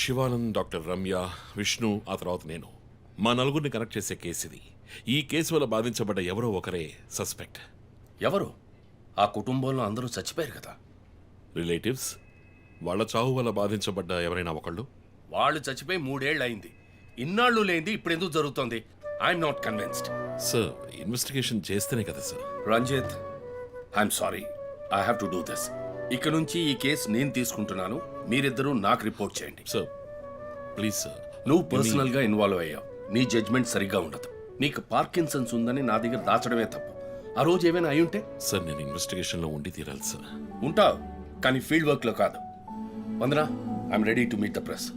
Shivanand, doctor Ramya, Vishnu, ఆ తర్వాత నేను మా నలుగురిని కనెక్ట్ చేసే కేసు ఇది. ఈ కేసు వల్ల బాధించబడ్డ ఎవరో ఒకరే సస్పెక్ట్. ఎవరు? ఆ కుటుంబంలో అందరూ చచ్చిపోయారు కదా. రిలేటివ్స్. వాళ్ళ చావు వల్ల బాధించబడ్డ ఎవరైనా ఒకళ్ళు. వాళ్ళు చచ్చిపోయి 3 ఏళ్ళు అయింది. ఇన్నాళ్ళు లేనిది ఇప్పుడు ఎందుకు జరుగుతోంది? I'm not convinced. Sir, investigation చేస్తేనే కదా sir. Ranjith, I'm sorry, I have to do this. ఇక నుంచి ఈ కేసు నేను తీసుకుంటున్నాను. మీరిద్దరూ నాకు రిపోర్ట్ చేయండి. Sir please sir. నువ్వు పర్సనల్ గా ఇన్వాల్వ్ అయ్యావు. నీ జడ్జ్మెంట్ సరిగ్గా ఉండదు. నీకు పార్కిన్సన్స్ ఉందని నా దగ్గర దాచడమే తప్పు. ఆ రోజు ఏమైనా అయి ఉంటే? సార్, నేను ఇన్వెస్టిగేషన్లో ఉండి తీరాలి సార్. ఉంటావు, కానీ ఫీల్డ్ వర్క్ లో కాదు. Vandana, I'm ready to meet the press.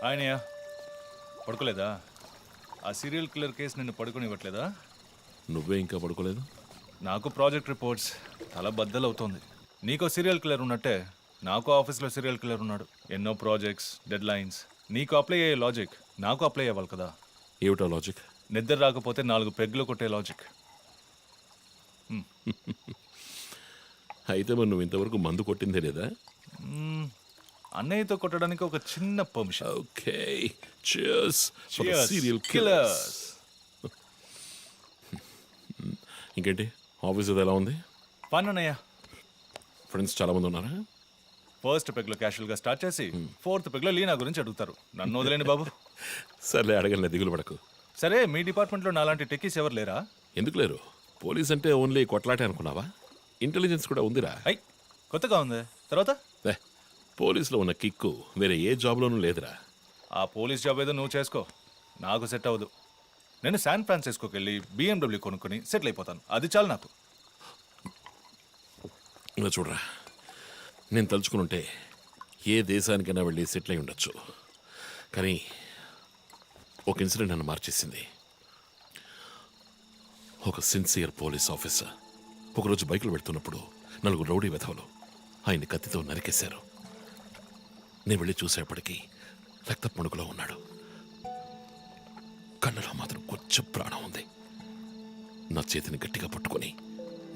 ఆయనయ్య పడుకోలేదా? ఆ సీరియల్ కిల్లర్ కేసు నిన్ను పడుకోనివ్వట్లేదా? నువ్వే ఇంకా పడుకోలేదు? నాకు ప్రాజెక్ట్ రిపోర్ట్స్ తల బద్దలవుతోంది. నీకో సీరియల్ కిల్లర్ ఉన్నట్టే నాకు ఆఫీస్లో సీరియల్ కిల్లర్ ఉన్నాడు. ఎన్నో ప్రాజెక్ట్స్, డెడ్ లైన్స్. నీకు అప్లై అయ్యే లాజిక్ నాకు అప్లై అవ్వాలి కదా. ఏమిటా లాజిక్? నిద్ర రాకపోతే 4 పెగ్గులు కొట్టే లాజిక్. అయితే మరి నువ్వు ఇంతవరకు మందు కొట్టిందే లేదా? అన్నయ్యతో కొట్టడానికి ఒక చిన్న permission. Okay, cheers for the Cheers, serial killers. killers. ఇంకేంటి, ఆఫీస్ అది ఎలా ఉంది? ఫన్ అన్నయ్య. ఫ్రెండ్స్ చాలా మంది ఉన్నారా? ఫస్ట్ పెగ్లో క్యాషువల్గా స్టార్ట్ చేసి 4th పెగ్లో లీనా గురించి అడుగుతారు. నన్ను వదిలేండి బాబు. సర్లే, అడగలే, దిగులు పడకు. సరే, మీ డిపార్ట్మెంట్లో నాలాంటి టెక్కీస్ ఎవరు లేరా? ఎందుకు లేరు? పోలీస్ అంటే ఓన్లీ కొట్లాటే అనుకున్నావా? ఇంటెలిజెన్స్ కూడా ఉందిరా. అయ్, కొత్తగా ఉంది. తర్వాత పోలీసులో ఉన్న కిక్కు వేరే ఏ జాబ్లోనూ లేదురా. ఆ పోలీస్ జాబ్ ఏదో నువ్వు చేసుకో, నాకు సెట్ అవ్వదు. నేను శాన్ ఫ్రాన్సిస్కోకి వెళ్ళి BMW కొనుక్కొని సెటిల్ అయిపోతాను. అది చాలు నాకు. ఇలా చూడరా, నేను తలుచుకునుంటే ఏ దేశానికైనా వెళ్ళి సెటిల్ అయి ఉండొచ్చు. కానీ ఒక ఇన్సిడెంట్ నన్ను మార్చేసింది. ఒక సిన్సియర్ పోలీస్ ఆఫీసర్ ఒకరోజు బైకులు పెడుతున్నప్పుడు 4 రౌడీ వెధవలు ఆయన్ని కత్తితో నరికేశారు. నేను వెళ్ళి చూసేపటికి రక్తపు మణుకులో ఉన్నాడు. కళ్ళలో మాత్రం కొంచెం ప్రాణం ఉంది. నా చేతిని గట్టిగా పట్టుకొని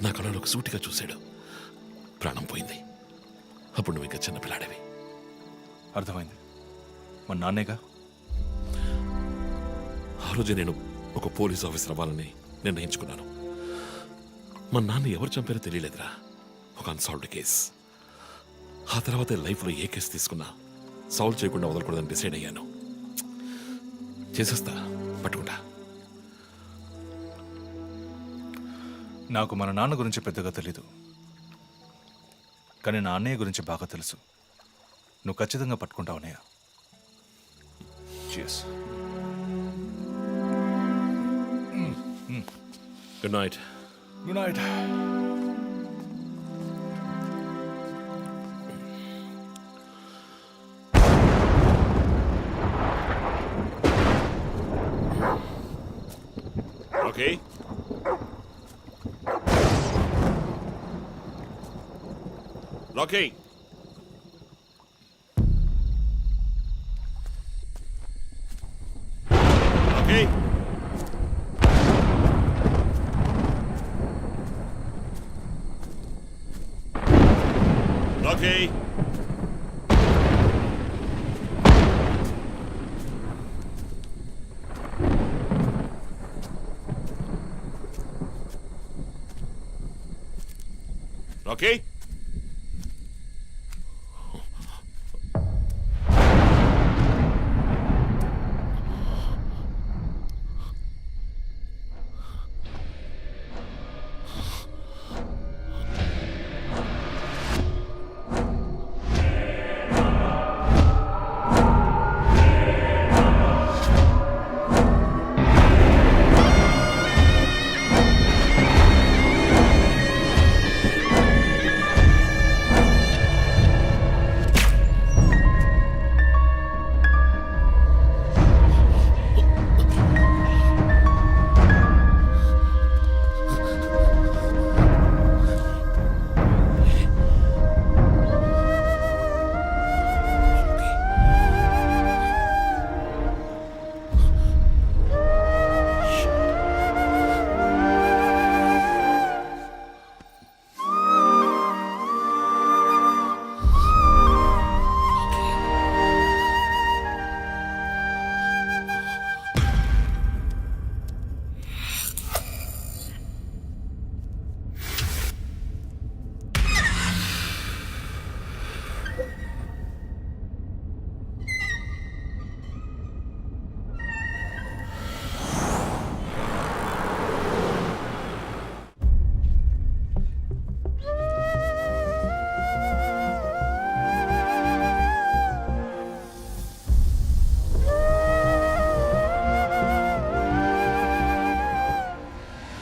నా కళ్ళలోకి సూటిగా చూశాడు. ప్రాణం పోయింది. అప్పుడు నువ్వు ఇంకా చిన్నపిల్లాడేవి. అర్థమైంది. మా నాన్నేగా. ఆ రోజే నేను ఒక పోలీస్ ఆఫీసర్ అవ్వాలని నిర్ణయించుకున్నాను. మా నాన్న ఎవరు చంపారో తెలియలేదురా. ఒక అన్సాల్వ్డ్ కేస్. ఆ తర్వాత లైఫ్లో ఏ కేసు తీసుకున్నా సాల్వ్ చేయకుండా వదలకూడదని డిసైడ్ అయ్యాను. చేసేస్తా, పట్టుకుంటా. నాకు మన నాన్న గురించి పెద్దగా తెలీదు, కానీ నా అన్నయ్య గురించి బాగా తెలుసు. నువ్వు ఖచ్చితంగా పట్టుకుంటావు అన్నయ్య. Cheers. Good night. Good night. Okay. Rocky. Rocky. Rocky. Rocky?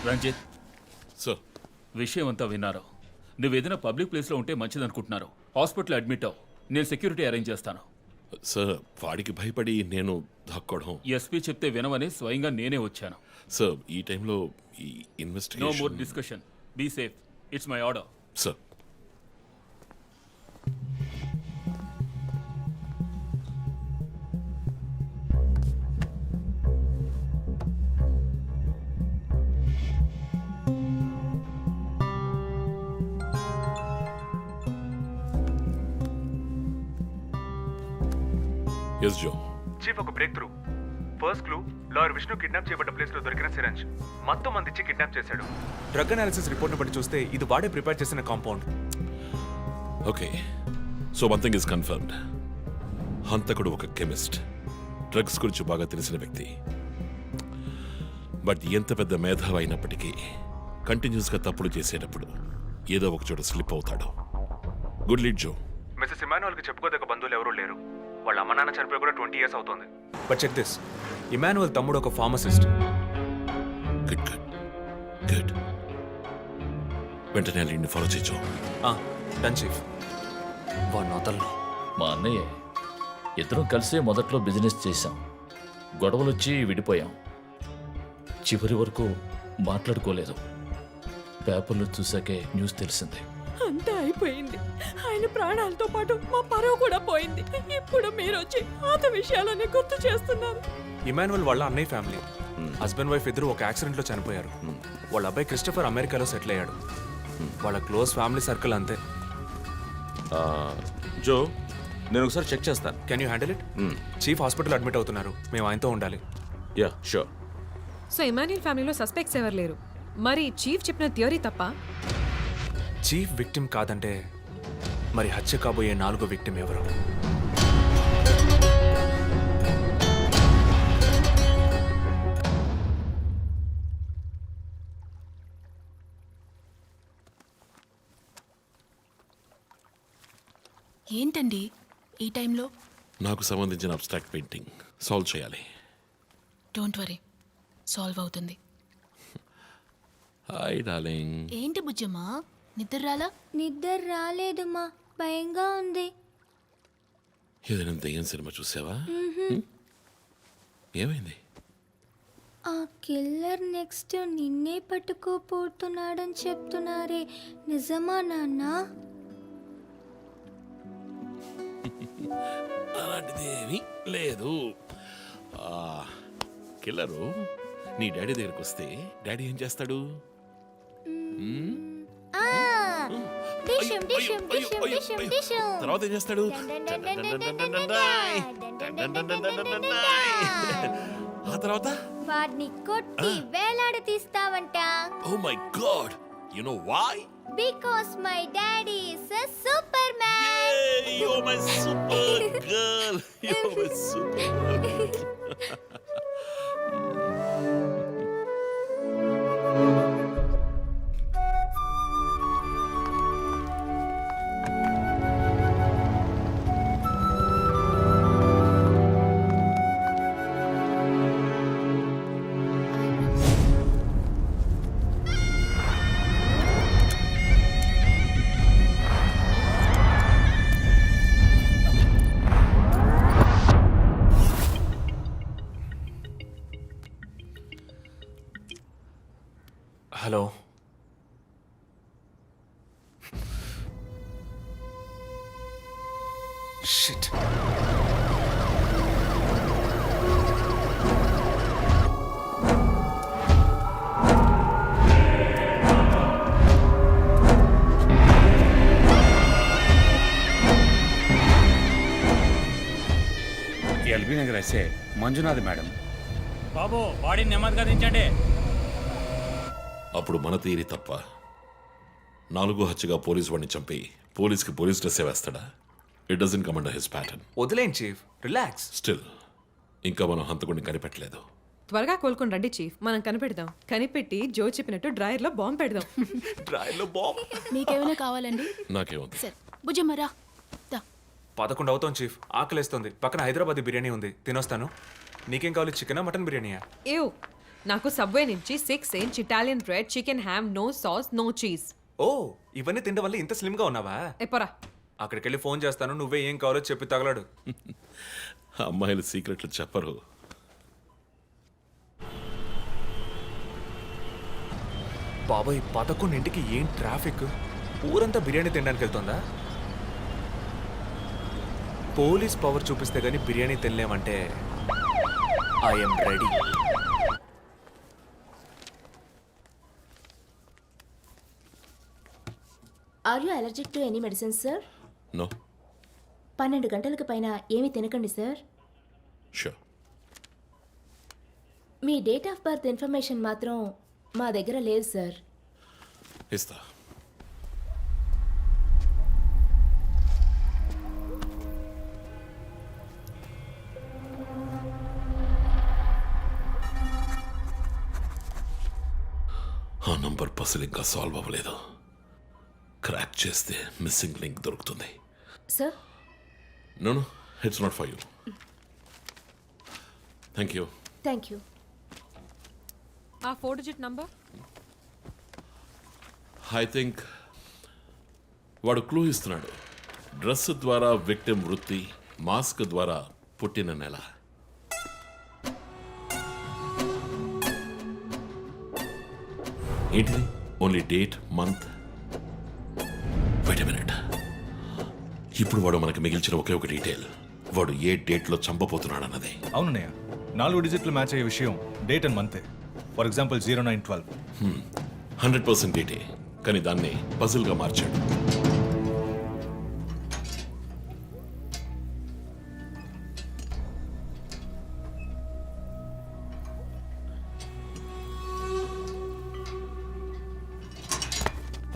Ranjith, sir విషయం అంతా విన్నారు. నువ్వేదైనా పబ్లిక్ ప్లేస్లో ఉంటే మంచిదనుకుంటున్నారు. హాస్పిటల్ అడ్మిట్ అవ్వు. నేను సెక్యూరిటీ అరేంజ్ చేస్తాను. సార్ వాడికి భయపడి నేను దాక్కోవడం. ఎస్పీ చెప్తే వినవని స్వయంగా నేనే వచ్చాను. సార్ ఈ టైంలో ఈ no more investigation. Discussion. Be safe. It's my order. Sir yes Jo. Chief ఒక break through. First clue lawyer Vishnu kidnap చేయబడ్డ ప్లేస్ లో దొరికిన సిరంజ్ మొత్తం మంది ఇచ్చి కిడ్నాప్ చేశాడు. డ్రగ్ అనాలిసిస్ రిపోర్ట్ బట్టి చూస్తే ఇది వాడే ప్రిపేర్ చేసిన compound. Okay, so one thing is confirmed. హంతకుడు ఒక కెమిస్ట్, డ్రగ్స్ గురించి బాగా తెలిసిన వ్యక్తి. బట్ ఎంత పెద్ద మేధావి అయినప్పటికీ కంటిన్యూస్గా తప్పులు చేసేటప్పుడు ఏదో ఒక చోట స్లిప్ అవుతాడు. గుడ్ లీడ్ జో. మిస్సెస్ ఇమానువల్ కి చెప్పుకోదగ్గ బంధువులు ఎవరూ లేరు. వాళ్ళ అమ్మ నాన్న చనిపోయి కూడా 20 years అవుతోంది. బట్ చెక్ దిస్, ఇమానువల్ తమ్ముడు ఒక ఫార్మసిస్ట్. Good good good. వెంటనే లీడ్ని ఫాలో చేయొచ్చు. Done chief. వాడిని వదలను. మా అన్నయ్య ఇద్దరం కలిసే మొదట్లో బిజినెస్ చేశాం. గొడవలొచ్చి విడిపోయాం. చివరి వరకు మాట్లాడుకోలేదు. పేపర్లో చూసాకే న్యూస్ తెలిసింది. అంతా అయిపోయింది. ఆయన ప్రాణాలతో పాటు మా పరువు కూడా పోయింది. ఇప్పుడు మీరు వచ్చి పాత విషయాలన్నీ గుర్తు చేస్తున్నారు. ఇమానువల్ వాళ్ళ అన్నయ్య ఫ్యామిలీ, హస్బెండ్ వైఫ్ ఇద్దరు ఒక యాక్సిడెంట్ లో చనిపోయారు. వాళ్ళ అబ్బాయి క్రిస్టఫర్ అమెరికాలో సెటిల్ అయ్యాడు. వాళ్ళ క్లోజ్ ఫ్యామిలీ సర్కిల్ అంతే. జో, నేను ఒకసారి చెక్ చేస్తాను. Can you handle it? Chief hospital admit అవుతున్నారు. మేము ఆయనతో ఉండాలి. Yeah sure. సో ఇమాన్యుల్ ఫ్యామిలీలో సస్పెక్ట్స్ ఎవరు లేరు. మరి చీఫ్ చెప్పిన థియరీ తప్ప? చీఫ్ విక్టిమ్ కాదంటే మరి హత్య కాబోయే 4వ విక్టిమ్ ఎవరు? ఏంటండి ఈ టైంలో? నాకు సంబంధించిన అబ్స్ట్రాక్ట్ పెయింటింగ్ సాల్వ్ చేయాలి. డోంట్ వరీ, సాల్వ్ అవుతుంది. Hi darling. ఏంటి బుజ్జమ్మా, నిద్ర రాలా? నిద్ర రాలేదమ్మా, భయంగా ఉంది. ఏదైనా దెయ్యం సినిమా చూసావా? ఏమైంది? ఆ కిల్లర్ నెక్స్ట్ నిన్నే పట్టుకోపోతున్నాడని చెప్తున్నారే, నిజమా నాన్న? అలాంటిదేమీ లేదు. కిల్లరు నీ డాడీ దగ్గరికి వస్తే డాడీ ఏం చేస్తాడు? డిషం డిషం డిషం డిషం డిషం. తర్వాత ఏం చేస్తాడు? ఆ తర్వాత వాడిని కొట్టి వేలాడ తీస్తావంట. Oh my god, you know why? Because my daddy is a super man. You're my super girl. You're my super girl. Hello, shit. LB Nagar SA Manjunath madam. బాబు, బాడీని నెమ్మదిగా దించండి. అప్పుడు మన తీరి తప్ప 4వ హత్యగా పోలీస్ వాడిని చంపి పోలీస్కి పోలీస్ డ్రెస్ వేస్తాడా? It doesn't come under his pattern. వదిలేండి చీఫ్, రిలాక్స్. స్టిల్ ఇంకా మనం హంతకుడిని కనిపెట్టలేదు. త్వరగా కోలుకొని రండి చీఫ్, మనం కనిపెడదాం. కనిపెట్టి జో చెప్పినట్టు డ్రాయర్లో బాంబు పెడదాం. డ్రైవ్లో బాంబ్. మీకేమైనా కావాలండి? నాకేముంది? సరే బుజ్జమ్మ రా. 11 అవుతాం చీఫ్, ఆకలేస్తుంది. పక్కన హైదరాబాద్ బిర్యానీ ఉంది, తినొస్తాను. నీకేం కావాలి, చికెనా మటన్ బిర్యానీయా? ఏవ్, నాకు సబ్వే నుంచి 6 inch Italian bread chicken ham no sauce no cheese. ఓ ఇవన్నీ తినడం వల్ల ఇంత స్లిమ్ గా ఉన్నావా? ఎప్పరా అక్కడికి వెళ్ళి ఫోన్ చేస్తాను, నువ్వే ఏం కావాలో చెప్పి తగలడు. అమ్మాయిలు సీక్రెట్లు చెప్పరు. బాబాయ్ 11ంటికి ఏం ట్రాఫిక్! ఊరంతా బిర్యానీ తినడానికి వెళ్తుందా? పోలీస్ పవర్ చూపిస్తే గానీ బిర్యానీ తినలేమంటే I'm ready. Are you allergic to any medicine sir? No. 12 గంటలకు పైన ఏమీ తినకండి సార్. షూర్. మీ డేట్ ఆఫ్ బర్త్ ఇన్ఫర్మేషన్ మాత్రం మా దగ్గర లేదు సార్. ఇస్తా. ఆ నంబర్ పసిల్ ఇంకా సాల్వ్ అవ్వలేదు. క్రాక్ చేస్తే మిస్సింగ్ లింక్ దొరుకుతుంది. Sir no no, it's not for you. Thank you. Thank you. ఆ 4 డిజిట్ నంబర్. ఐ థింక్ వాడు క్లూ ఇస్తున్నాడు. డ్రెస్ ద్వారా విక్టిమ్ వృత్తి, మాస్క్ ద్వారా పుట్టిన నెల. ఏంటిది? Only date, month. Wait a minute. ఇప్పుడు వాడు మనకి మిగిల్చిన ఒకే ఒక డీటెయిల్, వాడు ఏ డేట్లో చంపబోతున్నాడు అన్నదే. అవునన్నయ్య, 4 డిజిట్లు మ్యాచ్ అయ్యే విషయం date and month. For example 0912. 100% డేటే, కానీ దాన్ని పజిల్గా మార్చాడు.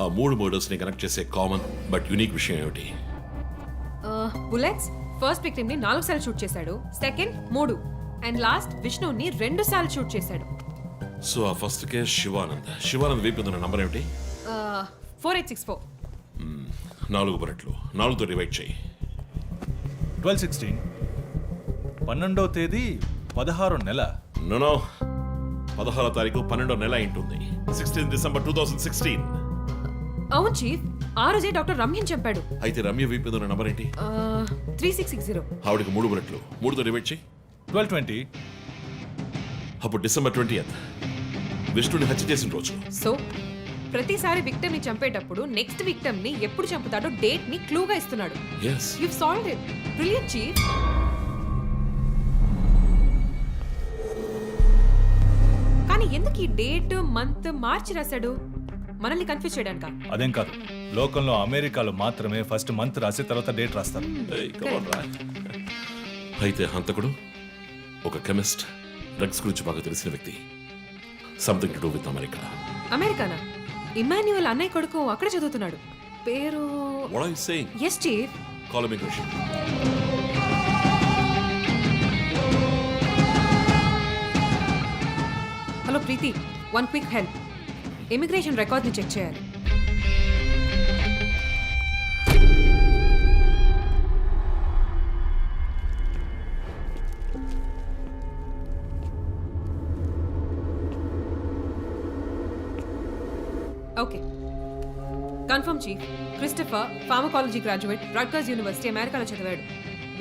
ఆ 3 మర్డర్స్ని కనెక్ట్ చేసే కామన్ బట్ యూనిక్ విషయం ఏమిటి? బుల్లెట్స్ ఫస్ట్ విక్టిమ్ ని 4 సార్లు షూట్ చేశాడు, సెకండ్ 3, అండ్ లాస్ట్ విష్ణుని 2 సార్లు షూట్ చేశాడు. సో ఆ ఫస్ట్ కేస్ శివానంద్ వైపు ఉన్న నంబర్ ఏమిటి? 4864. 4 బుల్లెట్లు, 4తో డివైడ్ చేయి. 12/16. 12వ తేదీ 16వ నెల. నో 16వ తారీఖు 12వ నెల ఉంటుంది. 16 డిసెంబర్ 2016. అవును చీఫ్, ఆ రోజే డాక్టర్ రమ్యని చెప్పాడు. అయితే రమ్య వైపు ఉన్న నంబర్ ఏంటి? 3660. ఆవిడకి 3 బుల్లెట్లు, 3తో డివైడ్ చేయి. 12/20. అప్పుడు డిసెంబర్ 20th విష్ణుని హత్య చేసిన రోజు. సో ప్రతిసారి విక్టిమ్ ని చంపేటప్పుడు నెక్స్ట్ విక్టిమ్ ని ఎప్పుడు చంపుతాడో డేట్ ని క్లూగా ఇస్తున్నాడు. Yes. You've solved it. Brilliant, chief. కానీ ఎందుకు ఈ డేట్ మంత్ మార్చి రాశాడు? మనల్ని కన్ఫ్యూజ్ చేయడానికా? అదేం కాదు, లోకంలో అమెరికాలో మాత్రమే ఫస్ట్ మంత్ రాసి తర్వాత డేట్ రాస్తారు. Hey, come on, రా. అయితే హంతకుడు ఒక కెమిస్ట్, డ్రగ్స్ గురించి బాగా తెలిసిన వ్యక్తి. Something to do with America. అమెరికానా? ఇమాన్యుయల్ అన్నయ్య కొడుకు అక్కడ చదువుతున్నాడు. పేరు What are you saying? Yes chief. Call immigration. Hello Preethi, 1 quick help. Immigration record ని చెక్ చేయాలి. Okay, confirm chief. Christopher pharmacology graduate, Rutgers university, అమెరికాలో చదివాడు.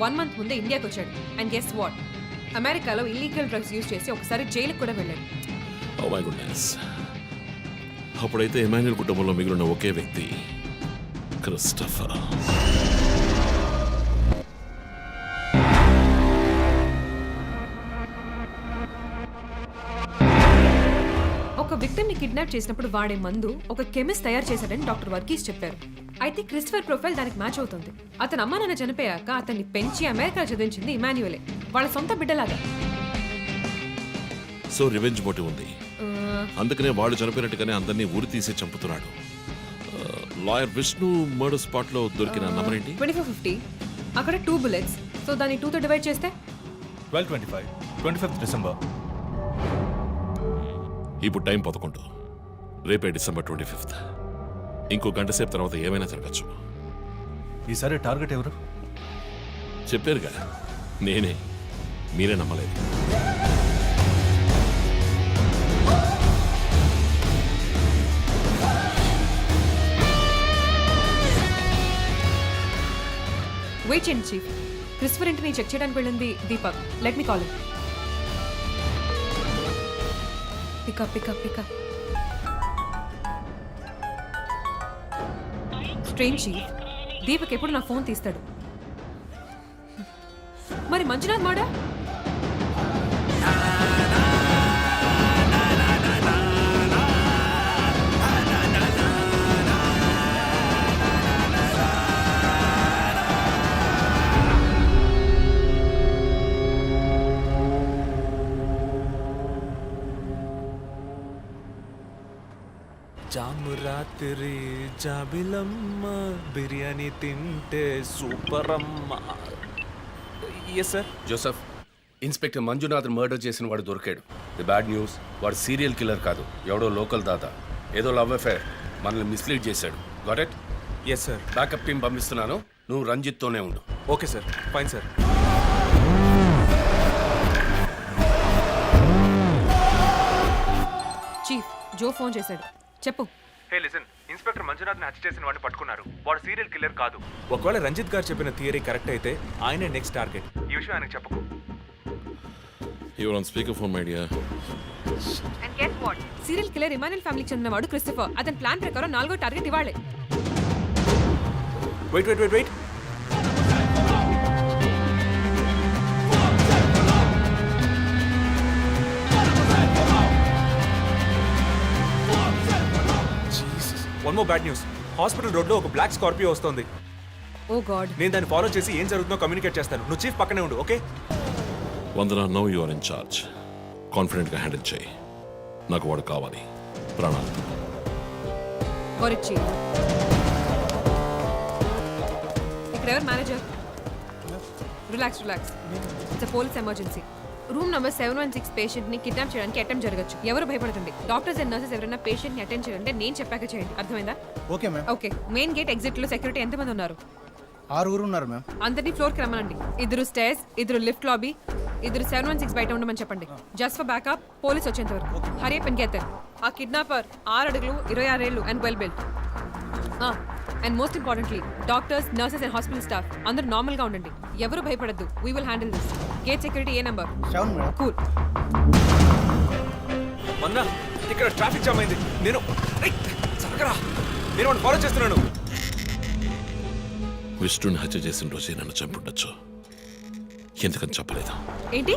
1 మంత్ ముందే ఇండియాకి వచ్చాడు. అండ్ గెస్ వాట్, అమెరికాలో ఇల్లీగల్ డ్రగ్స్ యూజ్ చేసి ఒకసారి జైలుకి కూడా వెళ్ళాడు. Oh my goodness. అప్పుడైతే ఎమాన్యుయల్ కుటుంబంలో మిగిలిన ఒకే వ్యక్తి క్రిస్టఫర్. ఒక విక్టిమ్ ని కిడ్నాప్ చేసినప్పుడు వాడే మందు ఒక కెమిస్ట్ తయారు చేశాడని డాక్టర్ వర్గీస్ చెప్పారు. అయితే క్రిస్టఫర్ ప్రొఫైల్ దానికి మ్యాచ్ అవుతుంది. అతను అమ్మా నాన్న చనిపోయాక అతన్ని పెంచి అమెరికా చదివించింది ఇమాన్యుయలే, వాళ్ళ సొంత బిడ్డలాగా. సో రివెంజ్ మోటివ్ ఉంది, అందుకనే వాడు చనిపోయినట్టుగానే అందరినీ ఊరి తీసి చంపుతున్నాడు. లాయర్ విష్ణు మర్డర్ స్పాట్ లో దొరికిన నంబర్ ఏంటి? 2450. అక్కడ 2 బుల్లెట్స్. సో దాన్ని 2తో డివైడ్ చేస్తే 12/25. 25th December. ఇప్పుడు టైం 11. రేపే డిసెంబర్ 25th. ఇంకో గంట సేపు తర్వాత ఏమైనా జరగచ్చు. ఈసారి టార్గెట్ ఎవరు? చెప్పారుగా, నేనే. మీరే నమ్మలేదు. వెయిట్ చేయండి చీఫ్. క్రిస్టఫర్ ఇంటిని చెక్ చేయడానికి వెళ్ళింది Deepak. Let me call. Pick up pick up pick up. Strange chief, Deepak ఎప్పుడు నా ఫోన్ తీస్తాడు. మరి మంజునాథ్ మాడా? జాము రాత్రి జాబిలమ్మ బిర్యానీ తింటే సూపర్ అమ్మ. Yes sir. Joseph, inspector Manjunath murder చేసిన వాడు దొరికాడు. ది బ్యాడ్ న్యూస్, వాడు సీరియల్ కిల్లర్ కాదు, ఎవడో లోకల్ దాదా. ఏదో లవ్ అఫేర్, మనల్ని మిస్లీడ్ చేశాడు. Got it? Yes sir. Backup team పంపిస్తున్నాను, నువ్వు రంజిత్తోనే ఉండు. Okay sir, fine sir. Chief, Jo phone చేశాడు. చెప్పు. హే లిసన్, ఇన్స్పెక్టర్ మంజునాథ్ని హత్య చేసిన వాడిని పట్టుకున్నారు. వాడు సీరియల్ కిల్లర్ కాదు. ఒకవేళ రంజిత్ గారు చెప్పిన థియరీ కరెక్ట్ అయితే ఆయనే నెక్స్ట్ టార్గెట్. ఈ విషయం ఆయనకు చెప్పకు. Your on speaker phone my dear. And get what? Serial killer Emmanuel ఫ్యామిలీకి చెందినవాడు క్రిస్టఫర్. అతని ప్లాన్ ప్రకారం 4వ టార్గెట్ ఇవాళే. Wait wait wait wait. One more bad news. Hospital రోడ్లో ఒక బ్లాక్ స్కార్పియో వస్తుంది. Oh God. నేను దాన్ని ఫాలో చేసి ఏం జరుగుతుందో కమ్యూనికేట్ చేస్తాను. నువ్వు చీఫ్ పక్కనే ఉండు, okay? Vandana, no you are in charge. కాన్ఫిడెంట్గా హ్యాండిల్ చేయి. నాకు వాడు కావాలి. ప్రాణాలు. Got it, chief. ఇక్కడ ఎవరు manager? Relax relax. It's a police emergency. Room number 716 patient ని కిడ్నాప్ చేయడానికి అటెంప్ట్ జరగచ్చు. ఎవరు భయపడకండి. డాక్టర్స్ అండ్ నర్సెస్ ఎవరైనా పేషెంట్ ని అటెండ్ చేయాలంటే నేను చెప్పాక చేయండి. అర్థమైందా? Okay ma'am. Okay. Main gate exit లో సెక్యూరిటీ ఎంతమంది ఉన్నారు? 6 ఉన్నారు మ్యామ్. అందరినీ ఫ్లోర్ కి రమ్మనండి. 2 స్టేర్స్, 2 లిఫ్ట్ లాబీ, 2 716 బయట ఉండమని చెప్పండి. జస్ట్ ఫర్ బ్యాకప్, పోలీస్ వచ్చేంత వరకు. Hurry up and get there. ఆ కిడ్నాపర్ 6 అడుగులు 26 ఏళ్ళు and well built. And most importantly doctors, nurses and hospital staff normal నార్మల్ గా ఉండండి. ఎవరు భయపడద్దు. We will handle this. Gate security ఏ నెంబర్? 7 మేడం. కూల్. మన్నా, ఇక్కడ ట్రాఫిక్ జామ్ అయింది. నేను చక్కరా, నేను వాడిని ఫాలో చేస్తున్నాను. విష్ణుని హత్య చేసిన రోజే నన్ను చంపుండొచ్చు. ఎందుకని చెప్పలేదు? ఏంటి?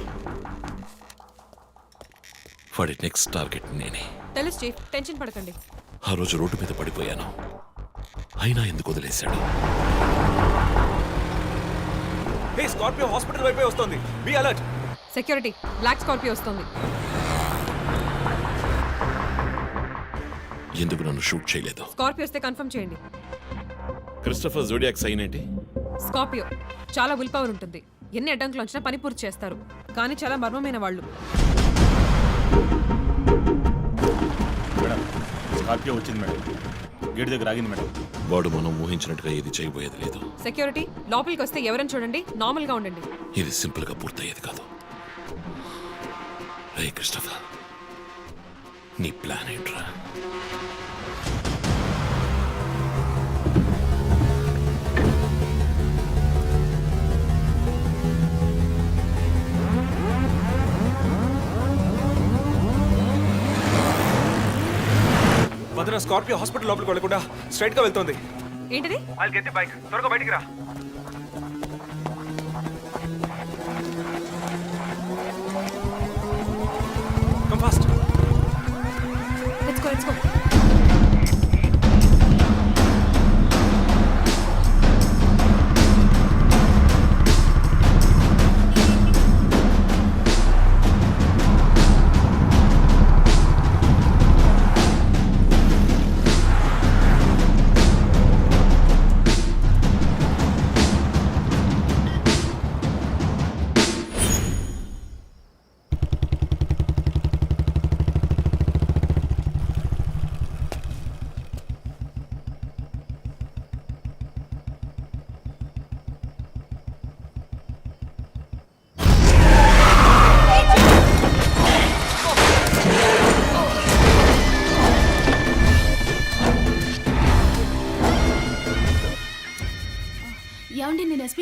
వాడి నెక్స్ట్ టార్గెట్ నేనే. తెలుసు చీఫ్, టెన్షన్ పడకండి. ఆ రోజు రోడ్డు మీద పడిపోయాను, అయినా ఎందుకు వదిలేశాడు? హే, స్కార్పియో హాస్పిటల్ వైపే వస్తుంది. Be alert. Security, black Scorpio వస్తుంది. ఎందుకు నన్ను షూట్ చేయలేదు? స్కార్పియో వస్తే కన్ఫర్మ్ చేయండి. క్రిస్టఫర్ జోడియాక్ సైన్ ఏంటి? స్కార్పియో చాలా విల్ పవర్ ఉంటుంది. ఎన్ని అడ్డంకులు వచ్చినా పని పూర్తి చేస్తారు. కానీ చాలా మర్మమైన వాళ్ళు. మేడం, స్కార్పియో వచ్చింది మేడం. గేట్ దగ్గర ఆగింది మేడం. వాడు మనం ఊహించినట్టుగా ఏది చేయబోయేది లేదు. సెక్యూరిటీ, లోపలికి వస్తే ఎవరని చూడండి. నార్మల్ గా ఉండండి. ఇది సింపుల్ గా పూర్తయ్యేది కాదు. రే క్రిస్టఫర్, నీ ప్లాన్ ఏంట్రా? మదన, స్కార్పియో హాస్పిటల్ లోపలికి వెళ్ళకుండా స్ట్రైట్ గా వెళ్తోంది. ఏంటిది? వాళ్ళు గెత్తి బైక్, త్వరగా బయటికి రా. Come fast. Let's go, let's go.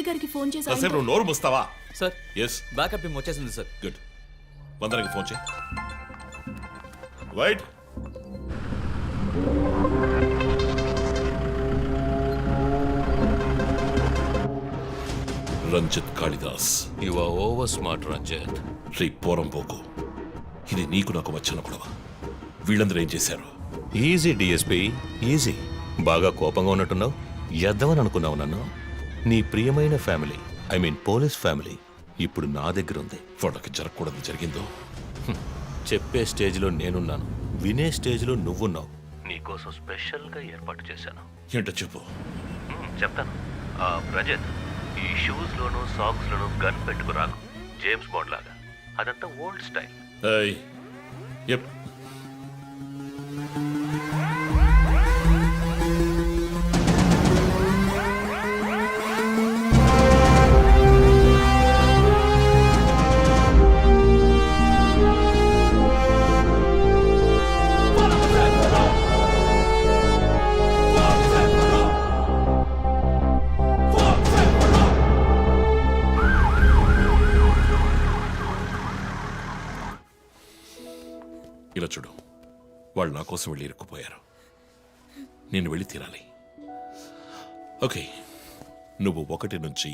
SP గారికి ఫోన్ చేసి కాసేపు నువ్వు నోరు మూస్తావా? సార్ ఎస్, బ్యాకప్ టీం వచ్చేసింది సార్. గుడ్. వందనకి ఫోన్ చేయి. Wait, Ranjith Kalidas. You are over smart Ranjith. Sri పోరంపోకు, ఇది నీకు నాకు వచ్చిన గొడవ. వీళ్ళందరూ ఏం చేశారు? Easy DSP, easy. బాగా కోపంగా ఉన్నట్టున్నావు. ఎద్దామని అనుకున్నావు నన్ను. నీ ప్రియమైన family, I mean police family ఇప్పుడు నా దగ్గర ఉంది. వాళ్ళకి జరగకూడదు జరిగిందో. చెప్పే స్టేజ్లో నేనున్నాను, వినే స్టేజ్లో నువ్వున్నావు. నీకోసం స్పెషల్గా ఏర్పాటు చేశాను. ఏంటో చెప్పు. చెప్తాను. రజత్, ఈ షూస్లోను సాక్స్లోను గన్ పెట్టుకురాకు, జేమ్స్ బాండ్ లాగా. అదంతా ఓల్డ్ స్టైల్. ఏయ్, ఎప్. ఇలా చూడు, వాళ్ళు నా కోసం వెళ్ళి ఇరుక్కుపోయారు. నేను వెళ్ళి తీరాలి. ఓకే, నువ్వు 1 నుంచి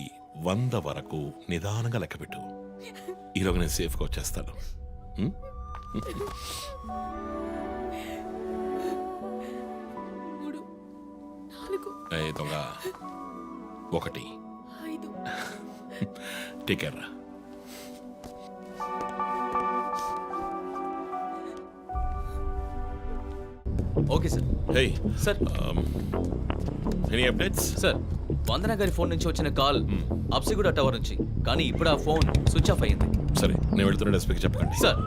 100 వరకు నిదానంగా లెక్కపెట్టు. ఈలోగా నేను సేఫ్గా వచ్చేస్తాను. ఏ దొంగ, 1, టేక్ కేర్ రా. Okay sir. Hey sir any updates? Sir, Vandana గారి ఫోన్ నుంచి వచ్చిన కాల్ అప్సిగూడ టవర్ నుంచి, కానీ ఇప్పుడు ఆ ఫోన్ స్విచ్ ఆఫ్ అయ్యింది. సరే, నేను వెళ్తున్న ఎస్పీకి చెప్పకండి. సార్.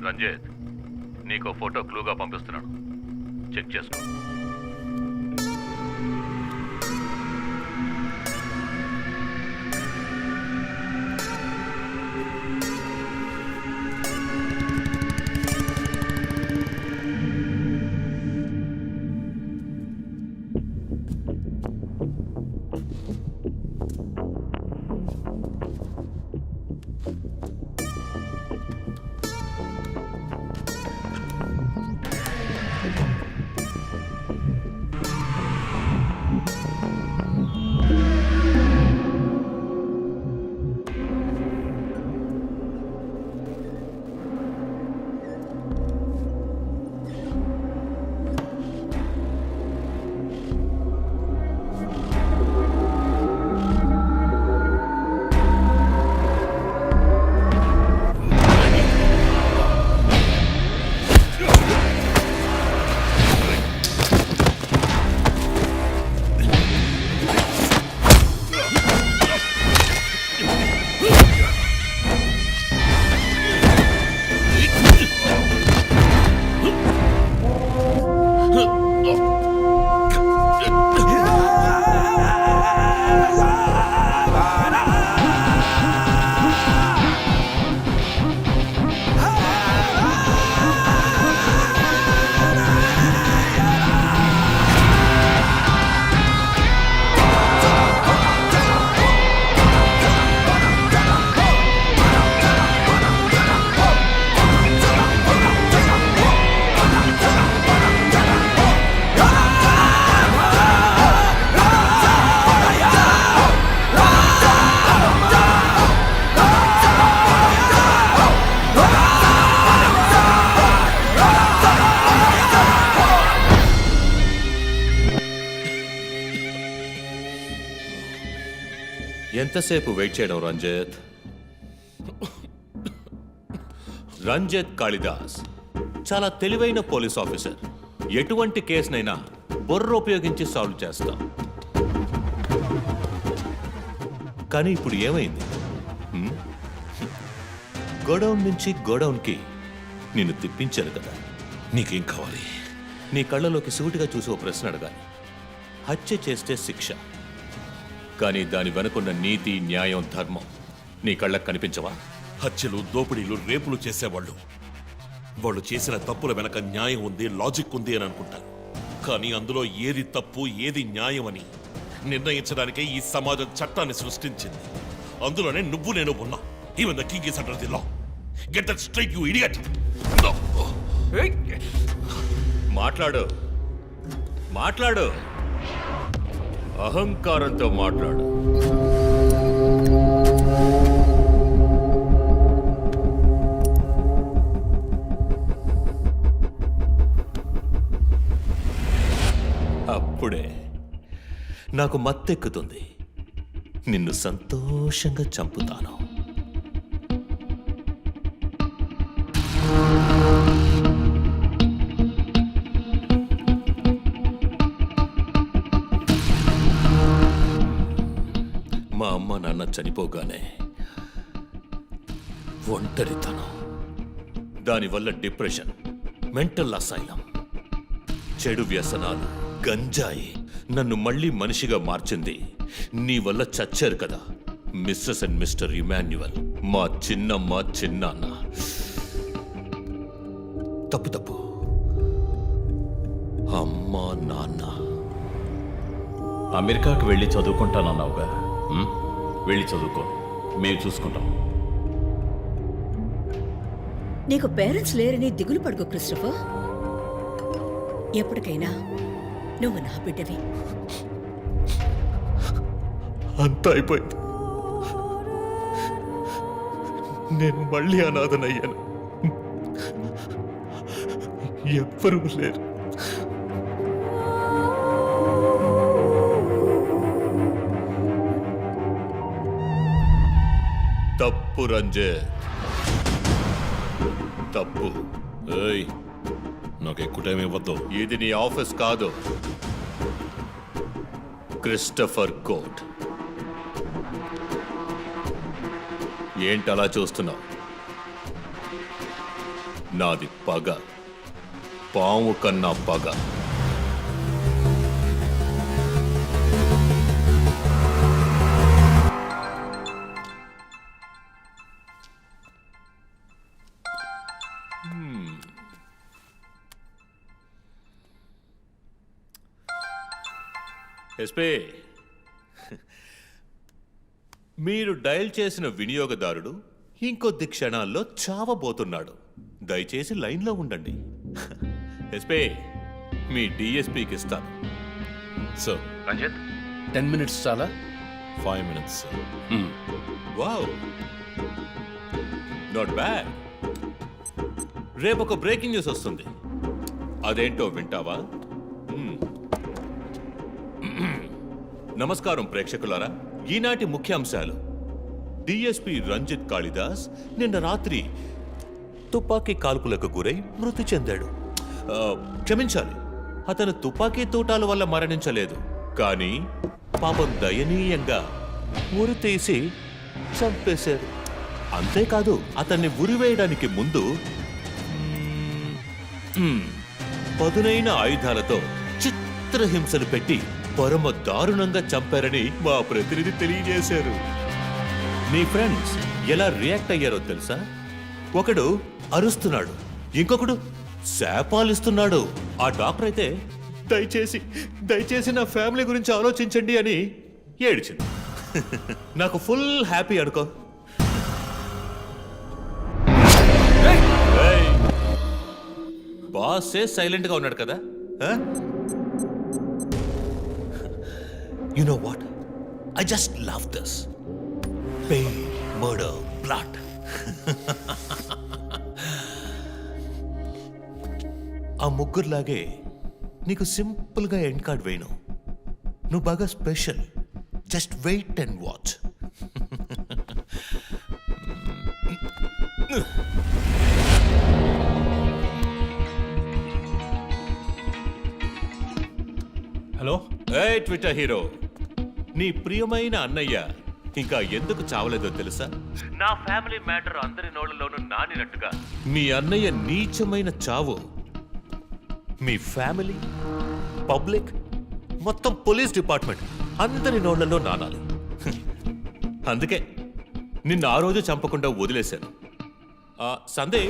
రంజిత్, నీకో ఫోటో క్లూగా పంపిస్తున్నాను, చెక్ చేసుకో. ఎంతసేపు వెయిట్ చేయడం రంజిత్? రంజిత్ కాళిదాస్ చాలా తెలివైన పోలీస్ ఆఫీసర్. ఎటువంటి కేసునైనా బుర్ర ఉపయోగించి సాల్వ్ చేస్తాం. కానీ ఇప్పుడు ఏమైంది? గోడౌన్ నుంచి గోడౌన్కి నిన్ను తిప్పించారు కదా. నీకేం కావాలి? నీ కళ్ళలోకి సూటిగా చూసి ఓ ప్రశ్న అడగాలి. హత్య చేస్తే శిక్ష, కానీ దాని వెనుకున్న నీతి, న్యాయం, ధర్మం నీ కళ్ళకు కనిపించవా? హత్యలు, దోపిడీలు, రేపులు చేసేవాళ్ళు వాళ్ళు చేసిన తప్పుల వెనక న్యాయం ఉంది, లాజిక్ ఉంది అని అనుకుంటారు. కానీ అందులో ఏది తప్పు, ఏది న్యాయం అని నిర్ణయించడానికే ఈ సమాజం చట్టాన్ని సృష్టించింది. అందులోనే నువ్వు నేను ఉన్నా. Even the king is under the law. Get that straight you idiot. మాట్లాడు, మాట్లాడు, అహంకారంతో మాట్లాడు. అప్పుడే నాకు మత్తెక్కుతుంది. నిన్ను సంతోషంగా చంపుతాను. మా అమ్మ నాన్న చనిపోగానే ఒంటరితనం, దానివల్ల డిప్రెషన్, మెంటల్ అసైలం, చెడు వ్యసనాలు, గంజాయి నన్ను మళ్ళీ మనిషిగా మార్చింది. నీ వల్ల చచ్చారు కదా మిస్సెస్ అండ్ మిస్టర్ ఇమాన్యువల్, మా చిన్నమ్మ, చిన్నాన్న. తప్పు తప్పు, అమ్మా నాన్న. అమెరికాకి వెళ్ళి చదువుకుంటానన్నావుగా, వెళ్ళి చదువుకో, మేము చూసుకుంటాం. నీకు పేరెంట్స్ లేరని దిగులు పడుకో క్రిస్టఫర్. ఎప్పటికైనా నువ్వు నా బిడ్డవి. అంతా అయిపోయింది. నేను మళ్ళీ అనాథనయ్యాను. ఎవ్వరూ లేరు. తప్పు రంజిత్, తప్పు. ఏయ్, నాకు ఎక్కువ టైం ఇవ్వద్దు. ఇది నీ ఆఫీస్ కాదు, క్రిస్టఫర్ కోర్ట్. ఏంటలా చూస్తున్నావు? నాది పగ, పాము కన్నా పగ. ఎస్పీ, మీరు డయల్ చేసిన వినియోగదారుడు ఇంకొద్ది క్షణాల్లో చావబోతున్నాడు. దయచేసి లైన్లో ఉండండి. ఎస్పీ, మీ డిఎస్పీకి ఇస్తాను. సార్, రంజిత్ 10 minutes చాలా? 5 minutes, sir. Wow, not bad. రేపు ఒక బ్రేకింగ్ న్యూస్ వస్తుంది. అదేంటో వింటావా? నమస్కారం ప్రేక్షకులారా. ఈనాటి ముఖ్యాంశాలు. డిఎస్పీ రంజిత్ కాళిదాస్ నిన్న రాత్రి తుపాకీ కాల్పులకు గురై మృతి చెందాడు. క్షమించాలి, అతను తుపాకీ తూటాల వల్ల మరణించలేదు, కానీ పాపం దయనీయంగా ఉరి తీసి చంపేశారు. అంతేకాదు, అతన్ని ఉరివేయడానికి ముందు పదునైన ఆయుధాలతో చిత్రహింసలు పెట్టి పరమ దారుణంగా చంపారని మా ప్రతినిధి తెలియజేశారు. మీ ఫ్రెండ్స్ ఎలా రియాక్ట్ అయ్యారో తెలుసా? ఒకడు అరుస్తున్నాడు, ఇంకొకడు శాపాలిస్తున్నాడు. ఆ డాక్టర్ అయితే దయచేసి నా ఫ్యామిలీ గురించి ఆలోచించండి అని ఏడ్చింది. నాకు ఫుల్ హ్యాపీ అనుకో. బాసే సైలెంట్ గా ఉన్నాడు కదా. You know what? I just love this. Pain, murder, blood. ఆ ముగ్గురులాగే నీకు సింపుల్గా ఎండ్ కార్డ్ వేయను. నువ్వు బాగా special. Just wait and watch. Hello. ఏ ట్విట్టర్ హీరో, నీ ప్రియమైన అన్నయ్య ఇంకా ఎందుకు చావలేదో తెలుసా? నా ఫ్యామిలీ మ్యాటర్ అందరి నోళ్లలోనూ నానినట్టుగా మీ అన్నయ్య నీచమైన చావు మీ ఫ్యామిలీ, పబ్లిక్, మొత్తం పోలీస్ డిపార్ట్మెంట్ అందరి నోళ్లలో నానాలి. అందుకే నిన్ను ఆ రోజు చంపకుండా వదిలేశాను. సందే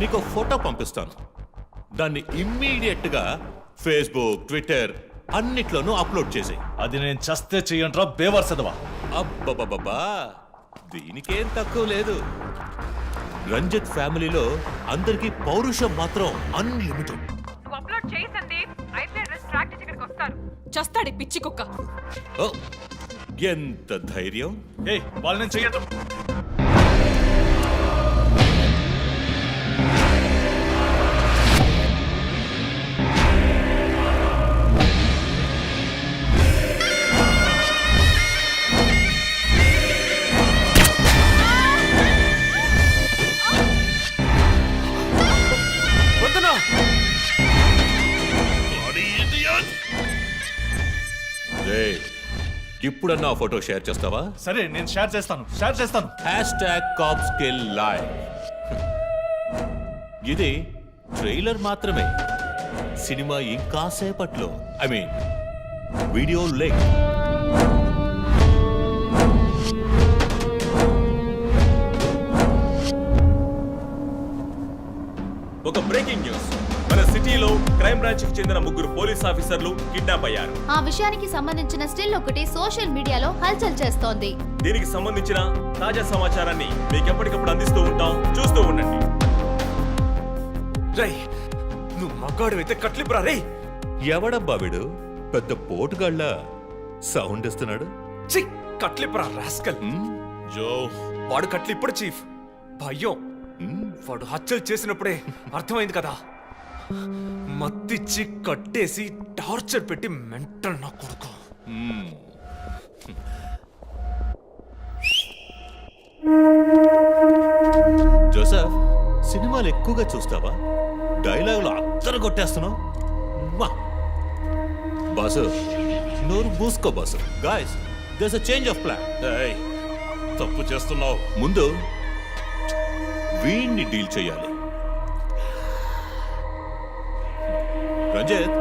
నీకు ఫోటో పంపిస్తాను. దాన్ని ఇమ్మీడియట్గా ఫేస్బుక్, ట్విట్టర్ అన్నిట్లోనూ అప్లోడ్ చేసేయి. అది నేను చస్తే చెయ్యంట్రా బేవర్సదవా. అబ్బబ్బబ్బా, దీనికేం తక్కువ లేదు. రంజిత్ ఫ్యామిలీలో అందరికీ పౌరుషం మాత్రం అన్లిమిటెడ్. నువ్వు అప్లోడ్ చేయి సందీప్, అయితే అడ్రస్ ట్రాక్ చేసి ఇక్కడికి వస్తారు. చస్తాడి పిచ్చి కుక్క. ఓ, ఎంత ధైర్యం! ఏయ్ వాళ్ళని చెయ్యదు. ఇప్పుడన్నా ఆ ఫోటో షేర్ చేస్తావా? సరే నేను షేర్ చేస్తాను. #CopsKillLive. ఇది ట్రైలర్ మాత్రమే. సినిమా ఇంకా సేపట్లో, ఐ మీన్ వీడియో లింక్. ఒక బ్రేకింగ్ న్యూస్. మన సిటీలో క్రైమ్ బ్రాంచ్ కి చెందిన 3 పోలీస్ ఆఫీసర్లు కిడ్నాప్ అయ్యారు. ఆ విషయానికి సంబంధించిన స్టిల్ ఒకటి సోషల్ మీడియాలో హల్చల్ చేస్తోంది. దీనికి సంబంధించిన తాజా సమాచారాన్ని మీకు ఎప్పటికప్పుడు అందిస్తూ ఉంటాం, చూస్తూ ఉండండి. రై నువ్వు మగాడు అయితే కట్లిపురా రే. ఎవడబ్బా వీడు పెద్ద పోటుగాళ్ళ సౌండ్ ఇస్తున్నాడు? చి కట్లిపురా రాస్కల్. జో, వాడు కట్లిప్పుడు చీఫ్. భయం. వాడు హత్యలు చేసినప్పుడే అర్థమైంది కదా. మత్తిచ్చి కట్టేసి టార్చర్ పెట్టి మెంటల్ నా కొడుకు. జోసెఫ్, సినిమాలు ఎక్కువగా చూస్తావా? డైలాగులు అత్తరు కొట్టేస్తున్నావు. బాసు, నోరు మూసుకో boss. Guys, there's a change of plan. తప్పు చేస్తున్నావు. ముందు వీణ్ణి డీల్ చేయాలి. రంజిత్,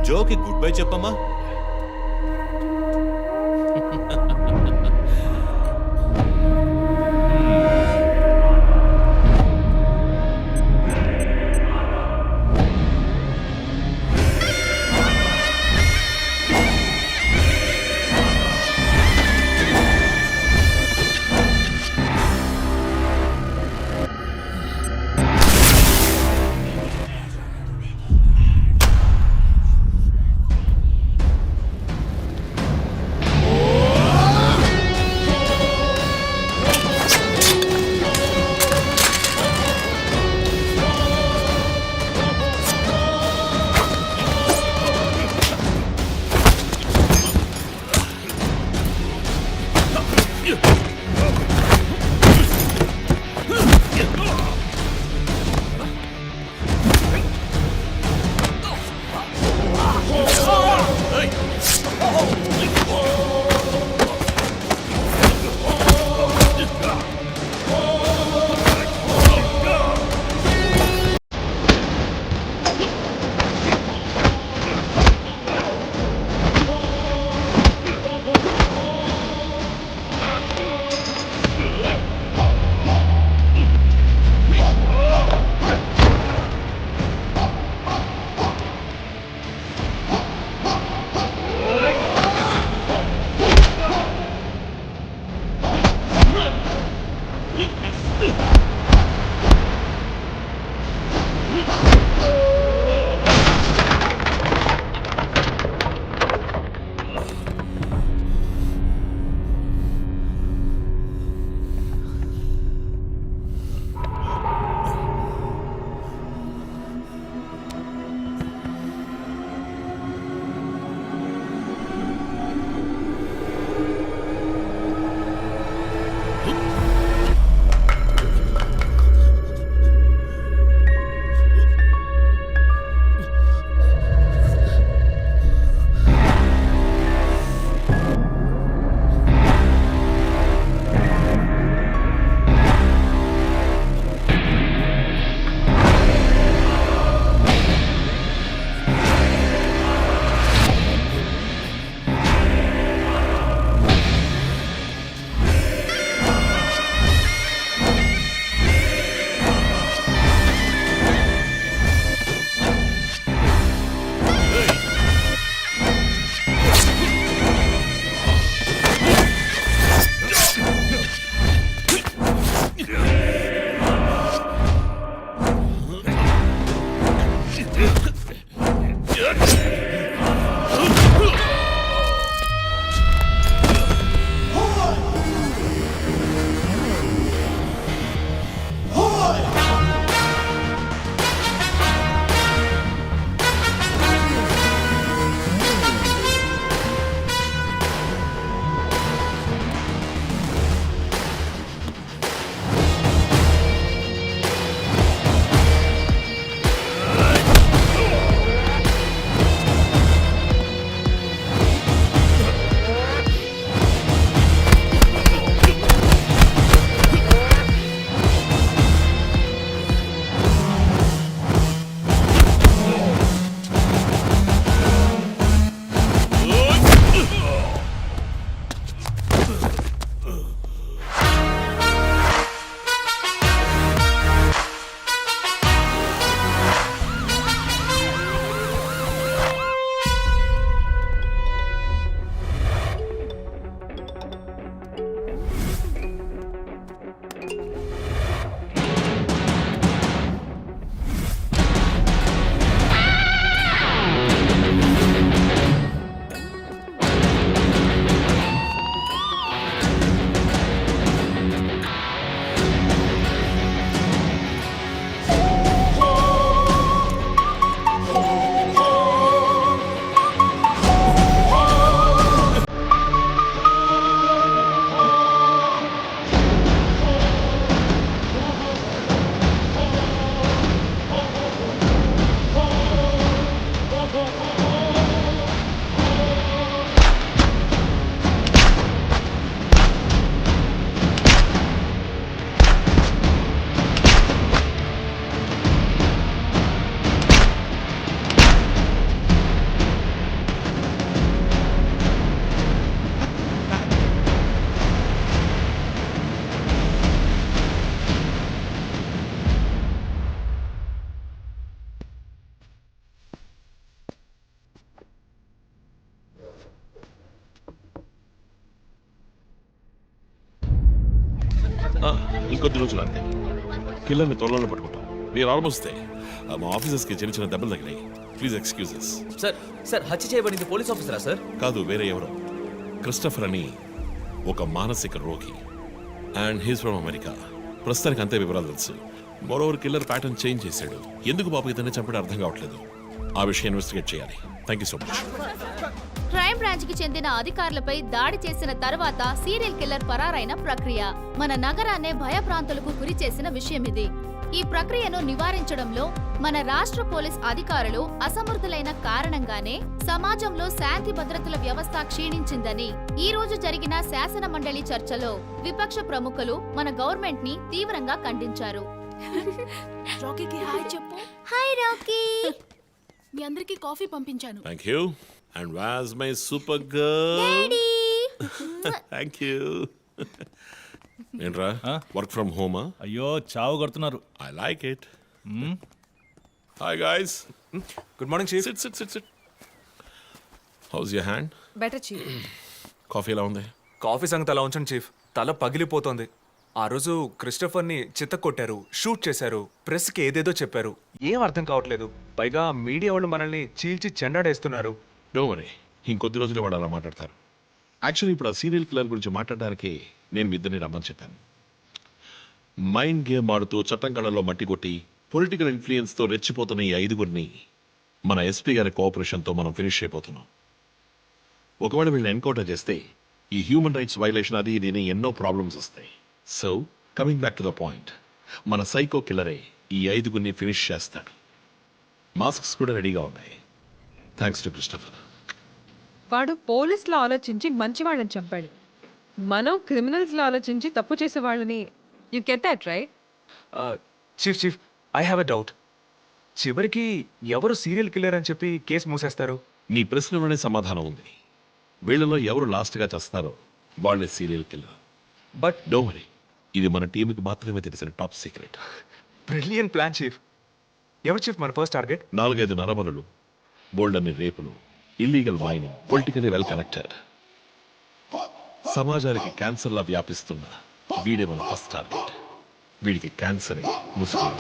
జోకి గుడ్ బై చెప్పమ్మా. ఇంకొద్ది రోజులు అంతే కిల్లర్ని త్వరలో పట్టుకుంటాం వీఆర్ ఆల్మోస్ట్ మా ఆఫీసర్స్కి చిన్న చిన్న దెబ్బలు తగిలాయి ప్లీజ్ ఎక్స్క్యూజెస్. సార్ హత్య చేయబడింది పోలీస్ ఆఫీసరా సార్? కాదు, వేరే ఎవరో క్రిస్టఫర్ అని ఒక మానసిక రోగి అండ్ హీస్ ఫ్రమ్ అమెరికా. ప్రస్తుతానికి అంతే వివరాలు తెలుసు. మరోవర్ కిల్లర్ ప్యాటర్న్ చేంజ్ చేశాడు. ఎందుకు పాప ఇతన్ని చంపడం అర్థం కావట్లేదు. ఆ విషయం ఇన్వెస్టిగేట్ చేయాలి. Thank you so much. Crime branch కి చెందిన అధికారులపై దాడి చేసిన తర్వాత సీరియల్ కిల్లర్ పరారైన ప్రక్రియ మన నగరాన్నే భయభ్రాంతులకు గురి చేసిన విషయం ఇది. ఈ ప్రక్రియను నివారించడంలో మన రాష్ట్ర పోలీస్ అధికారులు అసమర్థులైన కారణంగానే సమాజంలో శాంతి భద్రతల వ్యవస్థ క్షీణించిందని ఈ రోజు జరిగిన శాసన మండలి చర్చలో విపక్ష ప్రముఖులు మన గవర్నమెంట్ ని తీవ్రంగా ఖండించారు. రాకీకి హాయ్ చెప్పు. Hi Rocky. మీ అందరికి కాఫీ పంపించాను. Thank you. And was my super girl. Thank you. ఏంట్రా వర్క్ ఫ్రమ్ హోమా? అయ్యో చావు కొడుతున్నారు. I like it. Hi guys. Good morning chief. Sit sit sit sit. How's your hand? Better chief. Coffee ఎలా ఉంది? కాఫీ సంగతి అలా ఉంచండి చీఫ్. తల పగిలిపోతోంది. ఆ రోజు క్రిస్టఫర్ని చిత్త కొట్టారు, షూట్ చేశారు, ప్రెస్కి ఏదేదో చెప్పారు. ఏం అర్థం కావట్లేదు. పైగా మీడియా వాళ్ళు మనల్ని చీల్చి చెండాడేస్తున్నారు. డోంట్ వరీ, ఇంకొద్ది రోజులు వాడు అలా మాట్లాడతారు. యాక్చువల్లీ ఇప్పుడు ఆ సీరియల్ కిల్లర్ గురించి మాట్లాడడానికి నేను మీ ఇద్దరిని రమ్మని చెప్పాను. మైండ్ గేమ్ ఆడుతూ చట్టం కళ్ళలో మట్టి కొట్టి పొలిటికల్ ఇన్ఫ్లుయెన్స్తో రెచ్చిపోతున్న ఈ 5గురిని మన ఎస్పీ గారి కోఆపరేషన్తో మనం ఫినిష్ అయిపోతున్నాం. ఒకవేళ వీళ్ళని ఎన్కౌంటర్ చేస్తే ఈ హ్యూమన్ రైట్స్ వైలేషన్ అది ఇది ఎన్నో ప్రాబ్లమ్స్ వస్తాయి. So coming back to the point, మన సైకో కిల్లరే ఈ 5గురిని ఫినిష్ చేస్తాడు. మాస్క్స్ కూడా రెడీగా ఉన్నాయి. Thanks to Christopher. వాడు పోలీసులో ఆలోచించి మంచి వాళ్ళని చంపాడు. మనం క్రిమినల్స్లో ఆలోచించి తప్పు చేసే వాళ్ళని. You get that right? Chief I have a doubt. చివరికి ఎవరు సీరియల్ కిల్లర్ అని చెప్పి కేసు మూసేస్తారు? నీ ప్రశ్నలోనే సమాధానం ఉంది. వీళ్ళలో ఎవరు లాస్ట్గా చేస్తారో వాళ్ళే serial killer. But don't worry, ఇది మన టీంకి మాత్రమే తెలిసిన top secret. Brilliant plan chief. ఎవరు చీఫ్ మన ఫస్ట్ టార్గెట్? 4-5 నరబలులు, బోల్డన్ని రేపులు, illegal mining, politically well connected, సమాజానికి క్యాన్సర్లా వ్యాపిస్తున్న వీడే మన ఫస్ట్ టార్గెట్. వీడికి క్యాన్సరే ముసుగు.